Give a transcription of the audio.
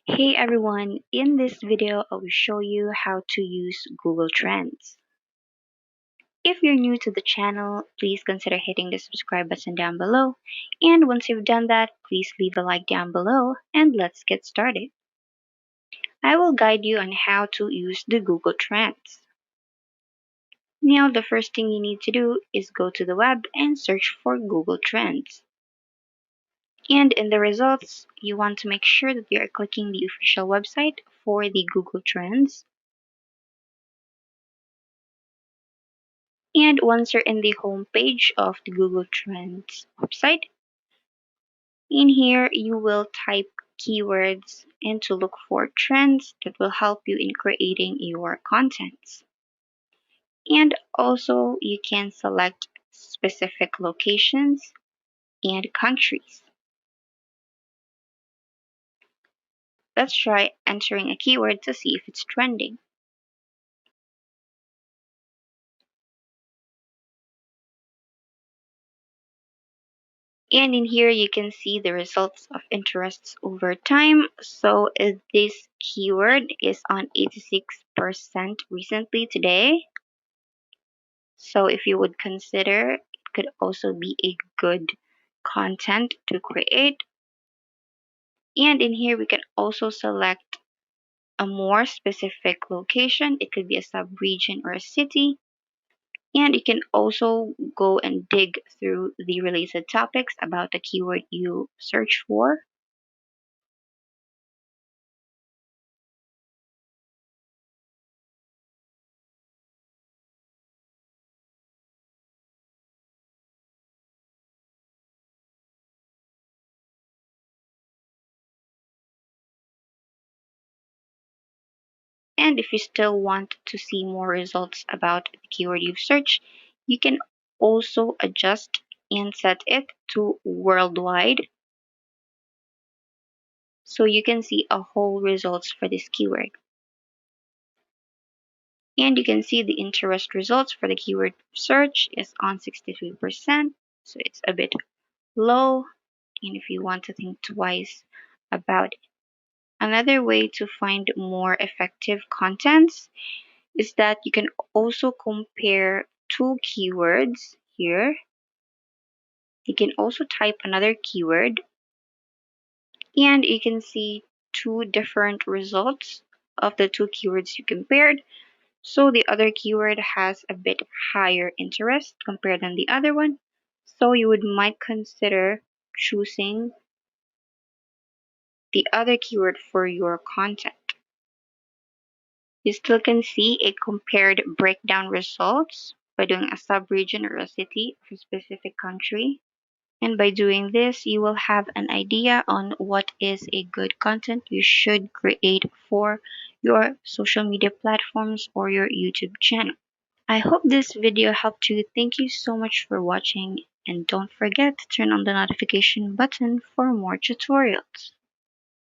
Hey everyone, in this video I will show you how to use Google Trends. If you're new to the channel, please consider hitting the subscribe button down below. And once you've done that, please leave a like down below and let's get started. I will guide you on how to use the Google Trends. Now the first thing you need to do is go to the web and search for Google Trends. And in the results, you want to make sure that you are clicking the official website for the Google Trends. And once you're in the home page of the Google Trends website, in here you will type keywords and to look for trends that will help you in creating your contents. And also you can select specific locations and countries. Let's try entering a keyword to see if it's trending. And in here you can see the results of interests over time. So this keyword is on 86% recently today. So if you would consider, it could also be a good content to create. And in here we can also select a more specific location. It could be a sub-region or a city. And you can also go and dig through the related topics about the keyword you search for. And if you still want to see more results about the keyword you've searched, you can also adjust and set it to worldwide. So you can see a whole results for this keyword. And you can see the interest results for the keyword search is on 63%. So it's a bit low. And if you want to think twice about it. Another way to find more effective contents is that you can also compare two keywords here. You can also type another keyword and you can see two different results of the two keywords you compared. So the other keyword has a bit higher interest compared than the other one. So you might consider choosing the other keyword for your content. You still can see a compared breakdown results by doing a sub-region or a city of a specific country. And by doing this, you will have an idea on what is a good content you should create for your social media platforms or your YouTube channel. I hope this video helped you. Thank you so much for watching and don't forget to turn on the notification button for more tutorials.